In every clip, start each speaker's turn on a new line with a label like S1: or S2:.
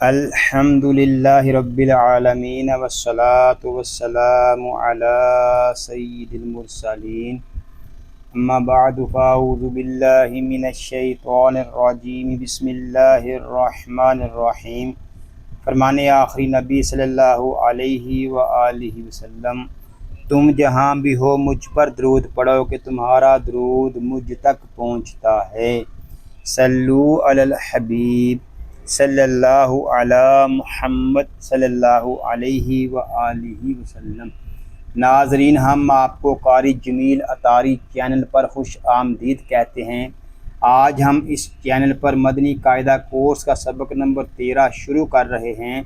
S1: الحمد للہ رب العالمین والصلاة والسلام علی سید المرسلین اما بعد فاعوذ باللہ من الشیطان الرجیم بسم اللہ الرحمن الرحیم۔ فرمان آخری نبی صلی اللہ علیہ وآلہ وسلم، تم جہاں بھی ہو مجھ پر درود پڑھو کہ تمہارا درود مجھ تک پہنچتا ہے۔ صلو علی الحبیب صلی اللہ علی محمد صلی اللہ علیہ وآلہ وسلم۔ ناظرین، ہم آپ کو قاری جمیل اطاری چینل پر خوش آمدید کہتے ہیں۔ آج ہم اس چینل پر مدنی قاعدہ کورس کا سبق نمبر 13 شروع کر رہے ہیں۔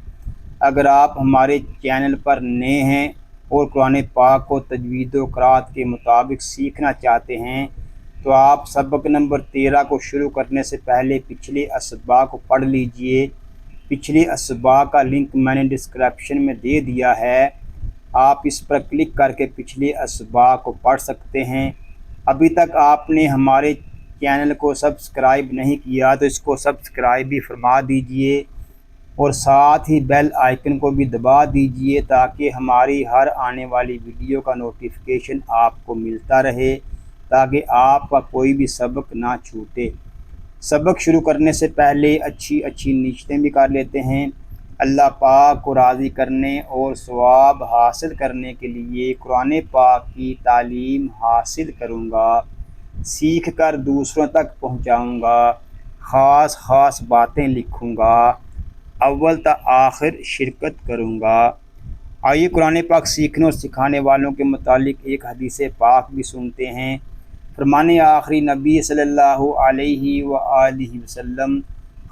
S1: اگر آپ ہمارے چینل پر نئے ہیں اور قرآن پاک کو تجوید و قرات کے مطابق سیکھنا چاہتے ہیں تو آپ سبق نمبر 13 کو شروع کرنے سے پہلے پچھلے اسباق کو پڑھ لیجئے۔ پچھلے اسباق کا لنک میں نے ڈسکرپشن میں دے دیا ہے، آپ اس پر کلک کر کے پچھلے اسباق کو پڑھ سکتے ہیں۔ ابھی تک آپ نے ہمارے چینل کو سبسکرائب نہیں کیا تو اس کو سبسکرائب بھی فرما دیجئے اور ساتھ ہی بیل آئیکن کو بھی دبا دیجئے تاکہ ہماری ہر آنے والی ویڈیو کا نوٹیفیکیشن آپ کو ملتا رہے، تاکہ آپ کا کوئی بھی سبق نہ چھوٹے۔ سبق شروع کرنے سے پہلے اچھی نیتیں بھی کر لیتے ہیں۔ اللہ پاک کو راضی کرنے اور ثواب حاصل کرنے کے لیے قرآن پاک کی تعلیم حاصل کروں گا، سیکھ کر دوسروں تک پہنچاؤں گا، خاص باتیں لکھوں گا، اول تا آخر شرکت کروں گا۔ آئیے قرآن پاک سیکھنے اور سکھانے والوں کے متعلق ایک حدیث پاک بھی سنتے ہیں۔ فرمان آخری نبی صلی اللہ علیہ وآلہ وسلم،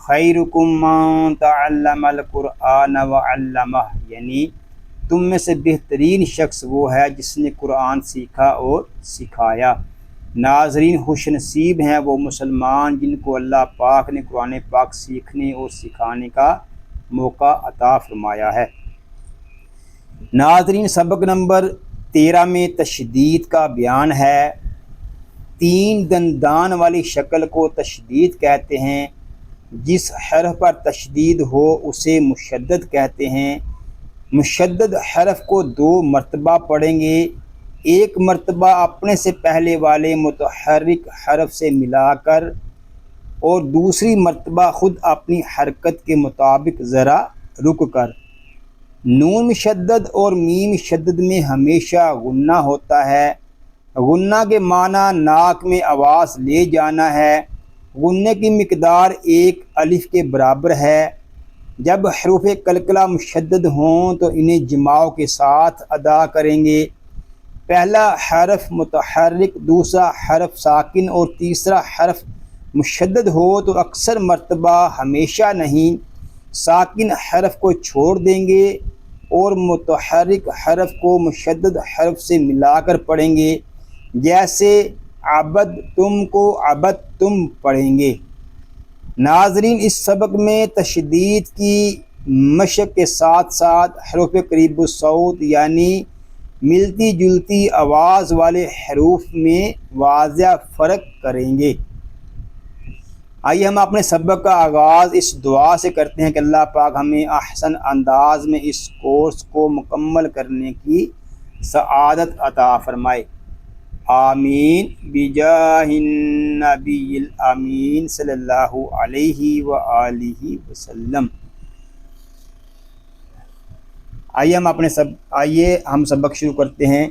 S1: خیرکم من تعلم القرآن وعلمہ، یعنی تم میں سے بہترین شخص وہ ہے جس نے قرآن سیکھا اور سکھایا۔ ناظرین، خوش نصیب ہیں وہ مسلمان جن کو اللہ پاک نے قرآن پاک سیکھنے اور سکھانے کا موقع عطا فرمایا ہے۔ ناظرین، سبق نمبر 13 میں تشدید کا بیان ہے۔ 3 دندان والی شکل کو تشدید کہتے ہیں۔ جس حرف پر تشدید ہو اسے مشدد کہتے ہیں۔ مشدد حرف کو 2 مرتبہ پڑھیں گے، ایک مرتبہ اپنے سے پہلے والے متحرک حرف سے ملا کر اور دوسری مرتبہ خود اپنی حرکت کے مطابق ذرا رک کر۔ نون مشدد اور میم مشدد میں ہمیشہ غنہ ہوتا ہے۔ غنہ کے معنی ناک میں آواز لے جانا ہے۔ غنے کی مقدار 1 الف کے برابر ہے۔ جب حروف قلقلہ مشدد ہوں تو انہیں جماع کے ساتھ ادا کریں گے۔ پہلا حرف متحرک، دوسرا حرف ساکن اور تیسرا حرف مشدد ہو تو اکثر مرتبہ ہمیشہ نہیں ساکن حرف کو چھوڑ دیں گے اور متحرک حرف کو مشدد حرف سے ملا کر پڑھیں گے، جیسے عبد تم کو عبد تم پڑھیں گے۔ ناظرین، اس سبق میں تشدید کی مشق کے ساتھ ساتھ حروف قریب الصوت یعنی ملتی جلتی آواز والے حروف میں واضح فرق کریں گے۔ آئیے ہم اپنے سبق کا آغاز اس دعا سے کرتے ہیں کہ اللہ پاک ہمیں احسن انداز میں اس کورس کو مکمل کرنے کی سعادت عطا فرمائے، آمین، بجاہ النبی الامین صلی اللہ علیہ وآلہ وسلم۔ آئیے ہم سبق شروع کرتے ہیں۔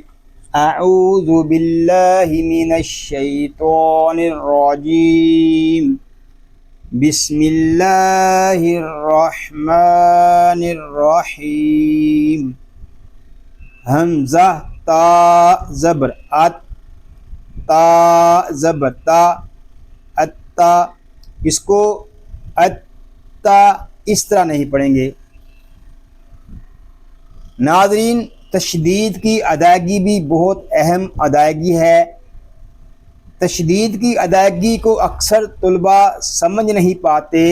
S1: اعوذ باللہ من الشیطان الرجیم، بسم اللہ الرحمن الرحیم۔ حمزہ تا زبر ات، تا زبر تا، اتا، اس کو اتا اس طرح نہیں پڑھیں گے۔ ناظرین، تشدید کی ادائیگی بھی بہت اہم ادائیگی ہے۔ تشدید کی ادائیگی کو اکثر طلباء سمجھ نہیں پاتے۔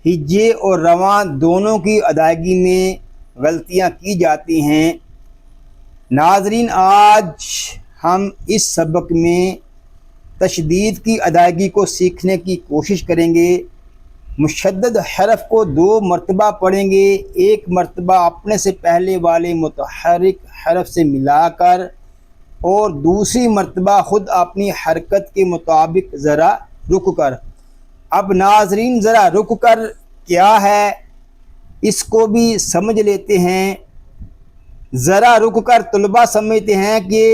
S1: ہجے اور رواں دونوں کی ادائیگی میں غلطیاں کی جاتی ہیں۔ ناظرین، آج ہم اس سبق میں تشدید کی ادائیگی کو سیکھنے کی کوشش کریں گے۔ مشدد حرف کو 2 مرتبہ پڑھیں گے، ایک مرتبہ اپنے سے پہلے والے متحرک حرف سے ملا کر اور دوسری مرتبہ خود اپنی حرکت کے مطابق ذرا رک کر۔ اب ناظرین ذرا رک کر کیا ہے اس کو بھی سمجھ لیتے ہیں۔ ذرا رک کر طلباء سمجھتے ہیں کہ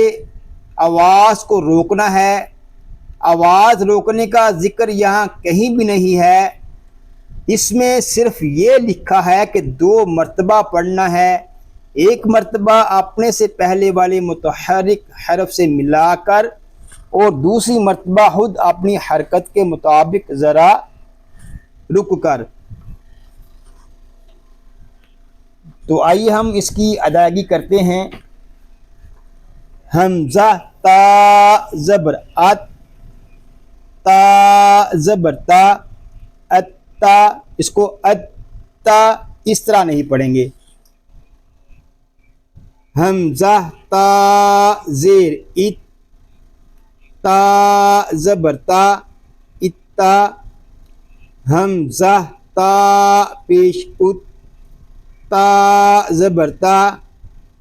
S1: آواز کو روکنا ہے۔ آواز روکنے کا ذکر یہاں کہیں بھی نہیں ہے، اس میں صرف یہ لکھا ہے کہ 2 مرتبہ پڑھنا ہے، ایک مرتبہ اپنے سے پہلے والے متحرک حرف سے ملا کر اور دوسری مرتبہ خود اپنی حرکت کے مطابق ذرا رک کر۔ تو آئیے ہم اس کی ادائیگی کرتے ہیں۔ حمزہ تا زبر ات، تا زبر تا، اتا، اس کو اتا اس طرح نہیں پڑھیں گے۔ حمزہ تا زیر ات، تا زبر تا، اتا، حمزہ تا پیش ات، تا زبر تا،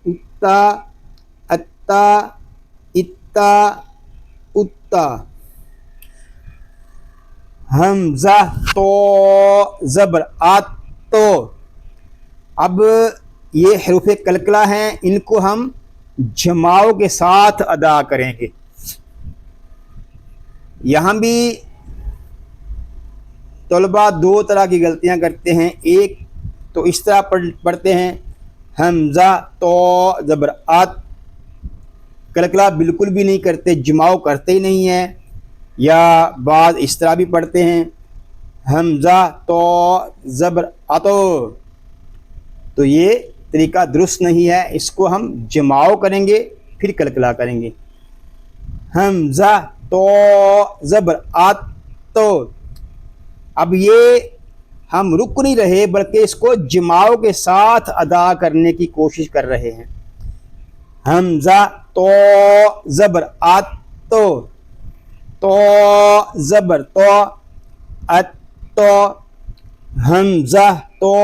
S1: اتا، اتا، اتا، اتا، حمزہ تو زبر آت تو۔ اب یہ حروف کلکلہ ہیں، ان کو ہم جماؤ کے ساتھ ادا کریں گے۔ یہاں بھی طلباء 2 طرح کی غلطیاں کرتے ہیں۔ ایک تو اس طرح پڑھتے ہیں حمزہ تو زبر آت، کلکلہ بالکل بھی نہیں کرتے، جماؤ کرتے ہی نہیں ہیں، یا بعض اس طرح بھی پڑھتے ہیں حمزہ تو زبر آتو، تو یہ طریقہ درست نہیں ہے، اس کو ہم جماؤ کریں گے پھر کلکلہ کریں گے۔ حمزہ تو زبر آتو، اب یہ ہم رک نہیں رہے بلکہ اس کو جماؤ کے ساتھ ادا کرنے کی کوشش کر رہے ہیں۔ حمزہ تو زبر آتو، تو زبر تو، اتو، حمزہ تو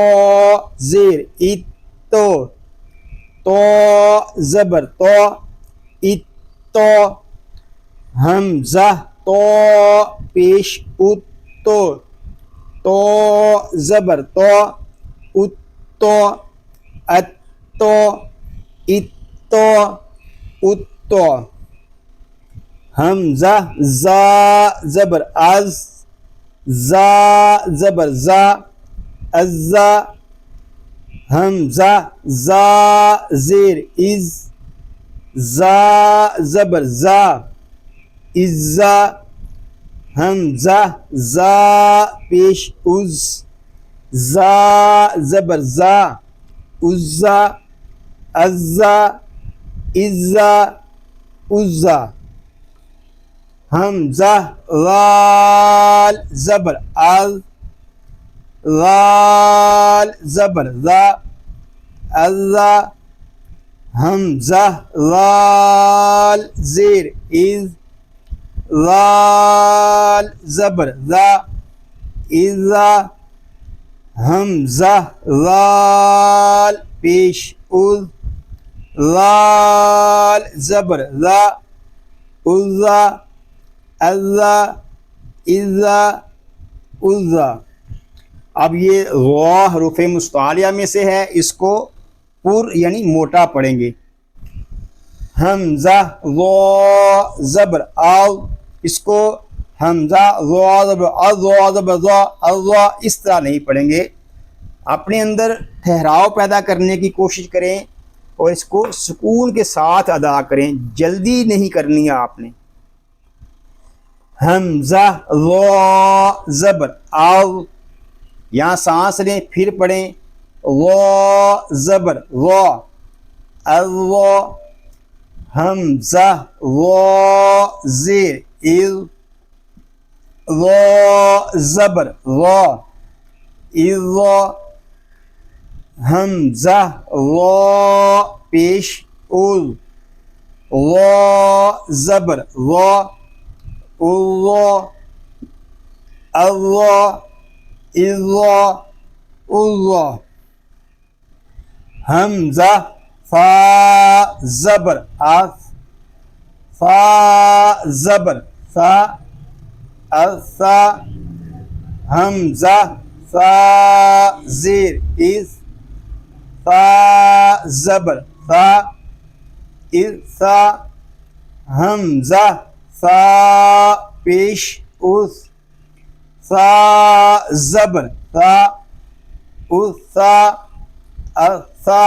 S1: زیر اتو، تو زبر تو، اتو، حمزہ تو پیش اتو، تو زبر تو، اتو، اتو، اتو، اتو، حمزہ زا زبر از، زا زبر زا، ازا، حمزہ زا زیر از، زا زبر زا، ازا، حمزہ زا پیش از، زا زبر زا، ازا، ازا، ازا، ازا، حمزہ غال زبر ال، غال زبر ذا، اللہ، حمزہ غال زیر از، غال زبر ذا، اذا، حمزہ غال پیش از، غال زبر ذا، اذا، اللہ، اذا، اذا۔ اب یہ غا حروف مستعلیہ میں سے ہے، اس کو پر یعنی موٹا پڑھیں گے۔ حمزہ غا زبر آو، اس کو حمزہ غا زبر غا زبر غا اس طرح نہیں پڑھیں گے، اپنے اندر ٹھہراؤ پیدا کرنے کی کوشش کریں اور اس کو سکون کے ساتھ ادا کریں، جلدی نہیں کرنی ہے آپ نے۔ حمزہ غا زبر آو، یہاں سانس لیں پھر پڑھیں، غا زبر غا، الغا، حمزہ غا زیر اذ، غا زبر غا، اذا، حمزہ غا پیش اذ، غا زبر غا، اللہ، اللہ، اذا اذا حمزہ فا زبر اف فا زبر فا اثا حمزہ فا زیر از فا زبر فا اثا حمزہ فا پیش اس فا زبر فا اثا اثا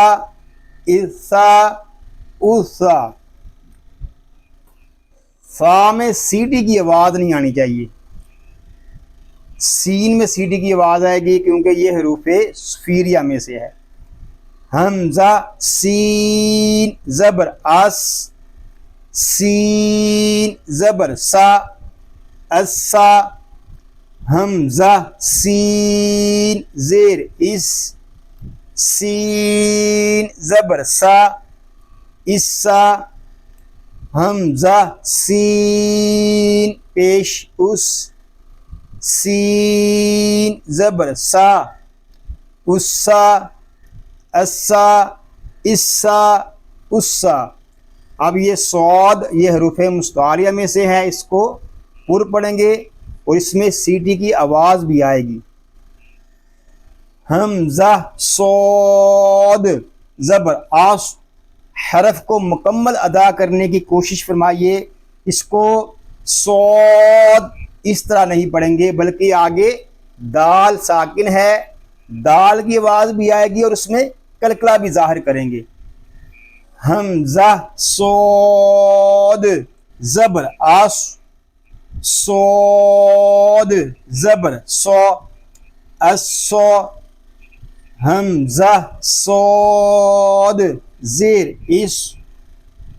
S1: اثا اثا. فا میں سیٹی کی آواز نہیں آنی چاہیے، سین میں سیٹی کی آواز آئے گی کیونکہ یہ حروف صفیریہ میں سے ہے. حمزہ سین زبر اس سین زبر سا اسا حمزہ سین زیر اس سین زبر سا اسا حمزہ سین پیش اس سین زبر سا اسا اسا اسا اسا. اب یہ صاد یہ حروف مستعاریہ میں سے ہے، اس کو پر پڑھیں گے اور اس میں سیٹی کی آواز بھی آئے گی. حمزہ صاد زبر آس حرف کو مکمل ادا کرنے کی کوشش فرمائیے. اس کو صاد اس طرح نہیں پڑھیں گے بلکہ آگے دال ساکن ہے، دال کی آواز بھی آئے گی اور اس میں کلکلا بھی ظاہر کریں گے. حمزہ صاد زبر آس صاد زبر سو اسو حمزہ صاد زیر اس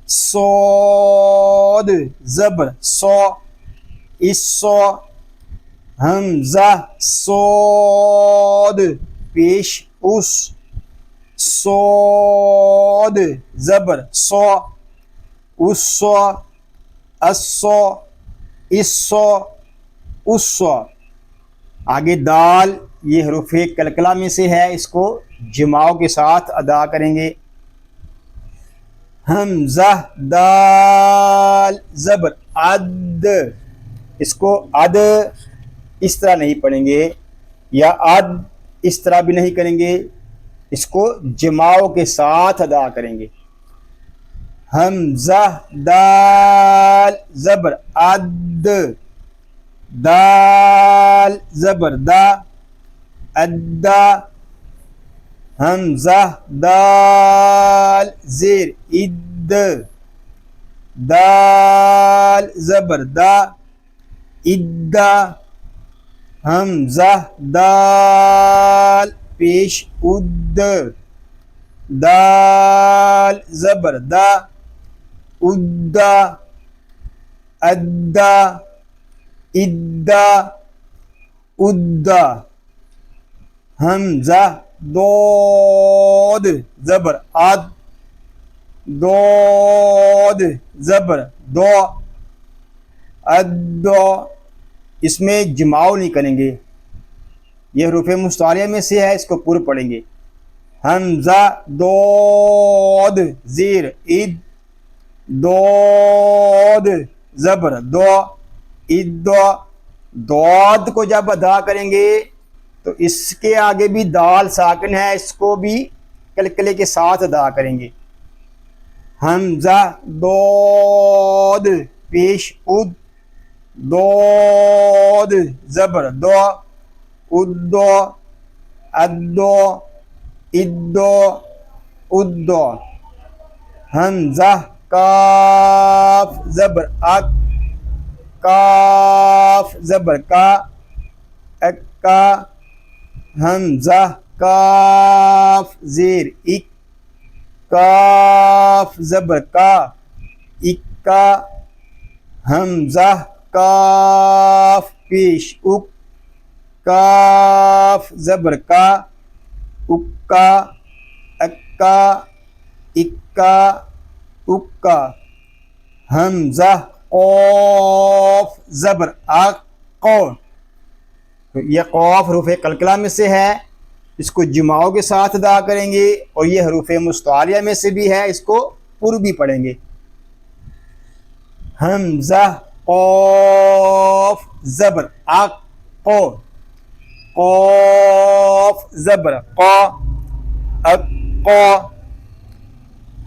S1: صاد زبر سو اسو حمزہ صاد پیش اس صاد زبر سو اسو اسو اسو اسو. آگے دال یہ حروف کلکلا میں سے ہے، اس کو جماؤ کے ساتھ ادا کریں گے. حمزہ دال زبر عد اس کو عد اس طرح نہیں پڑھیں گے یا عد اس طرح بھی نہیں کریں گے، اس کو جماؤ کے ساتھ ادا کریں گے. حمزہ دال زبر عد دال زبر دا ادا حمزہ دال زیر اد دال زبر دا ادا حمزہ دال پیش اد دال زبر دا ادا ادا ادا ادا حمزہ دود زبر اد دود زبر دو ادو. اس میں جماؤ نہیں کریں گے، یہ حروف مستعاریہ میں سے ہے، اس کو پر پڑھیں گے. حمزہ دود زیر اد دود زبر دو ادو. دود کو جب ادا کریں گے تو اس کے آگے بھی دال ساکن ہے، اس کو بھی کلکلے کے ساتھ ادا کریں گے. حمزہ دود پیش اد دود زبر دو ادو ادو ادو ادو. حمزہ کاف زبر اک کاف زبر کا اکا حمزہ کاف زیر اک کاف زبر کا اکا حمزہ کاف پیش اک کاف زبر کا اکا اکا اکا اکا. حمزہ قوف زبر اق یہ قوف حروف قلقلہ میں سے ہے، اس کو جماؤں کے ساتھ ادا کریں گے، اور یہ حروف مستعلیہ میں سے بھی ہے، اس کو پر بھی پڑھیں گے۔ حمزہ قوف زبر اقو، قوف زبر قا اقو،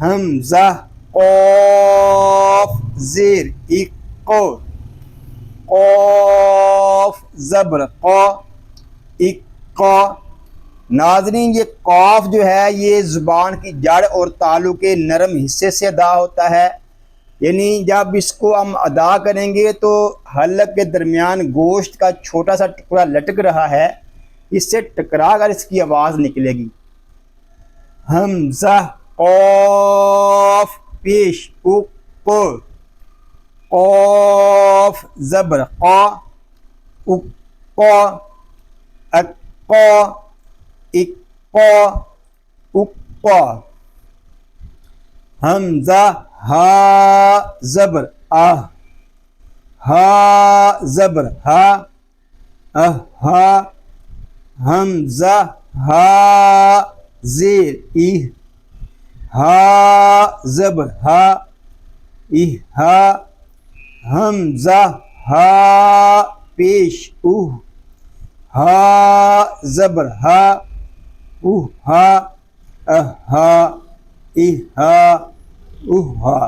S1: حمزہ قوف زیر اقو، قوف زبر قا اقا۔ ناظرین یہ قاف جو ہے یہ زبان کی جڑ اور تالو کے نرم حصے سے ادا ہوتا ہے، یعنی جب اس کو ہم ادا کریں گے تو حلق کے درمیان گوشت کا چھوٹا سا ٹکڑا لٹک رہا ہے، اس سے ٹکرا کر اس کی آواز نکلے گی۔ حمزہ قاف پیش اق، قاف زبر قا اقا اقا اقا اقا۔ حمزہ ہا زبر آہ، ہا زبر ہا اہا، حمزہ ہا زیر ایہ، ہا زبر ہا ایہا، حمزہ ہا پیش اوہ، ہا زبر ہا اوہا اہا ایہا اوہا۔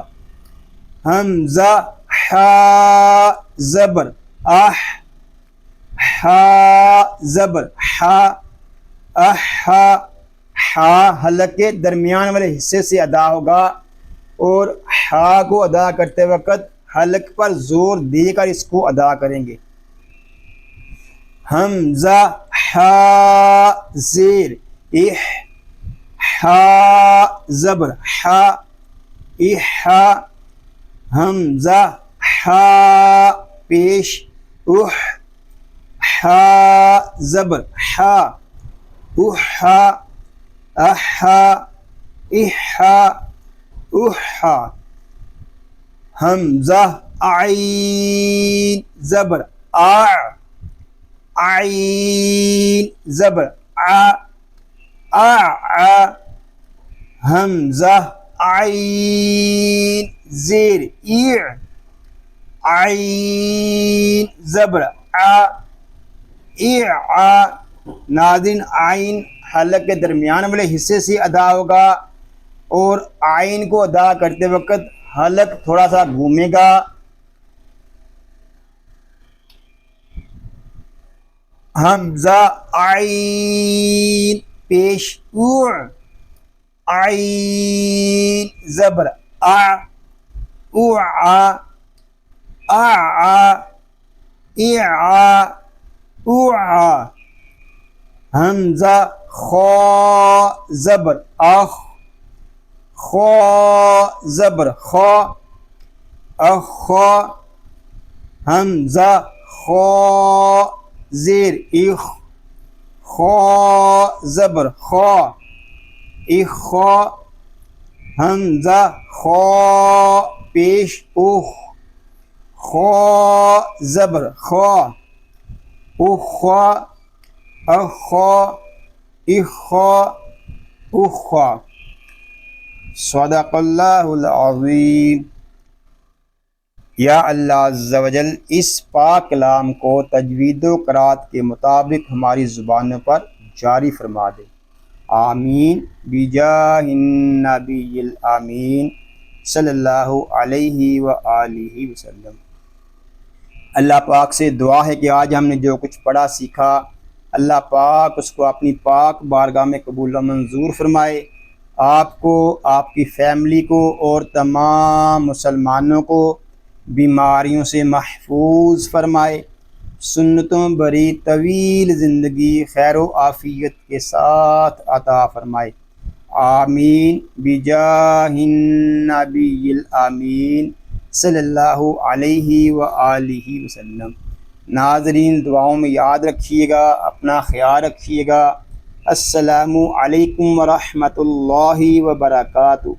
S1: حمزہ حا زبر اح، حا زبر حا احا، حا حلق کے درمیان والے حصے سے ادا ہوگا، اور حا کو ادا کرتے وقت حلق پر زور دے کر اس کو ادا کریں گے۔ حمزہ حا زیر اح، حا زبر حا احا، حمزہ حا پیش اح، حا زبر حا احا احا احا احا۔ حمزہ عین زبر آ، عین زبر آ آ، حمزہ عین زیر ایع، عین زبر آ ایع۔ ناظرین عین حلق کے درمیان والے حصے سے ادا ہوگا، اور عین کو ادا کرتے وقت حلق تھوڑا سا گھومے گا۔ حمزہ عین پیش اوع، عین زبر آ اوعا اعا ایعا اوعا۔ حمزہ خا زبر اخ، خا زبر خا اخا، حمزہ خا زیر اخ، خا زبر خا اخا، حمزہ خا پیش اخ، خا زبر خا اخا اخا اخا اخا۔ صدق اللہ العظیم۔ یا اللہ عز و جل اس پاک کلام کو تجوید و قرات کے مطابق ہماری زبانوں پر جاری فرما دے، آمین بجاہ النبی الامین صلی اللہ علیہ وآلہ وسلم۔ اللہ پاک سے دعا ہے کہ آج ہم نے جو کچھ پڑھا سیکھا، اللہ پاک اس کو اپنی پاک بارگاہ میں قبول و منظور فرمائے، آپ کو، آپ کی فیملی کو اور تمام مسلمانوں کو بیماریوں سے محفوظ فرمائے، سنتوں بری طویل زندگی خیر و عافیت کے ساتھ عطا فرمائے، آمین بجاہ النبی الامین صلی اللہ علیہ وآلہ وسلم۔ ناظرین دعاؤں میں یاد رکھیے گا، اپنا خیال رکھیے گا۔ السلام علیکم ورحمۃ اللہ وبرکاتہ۔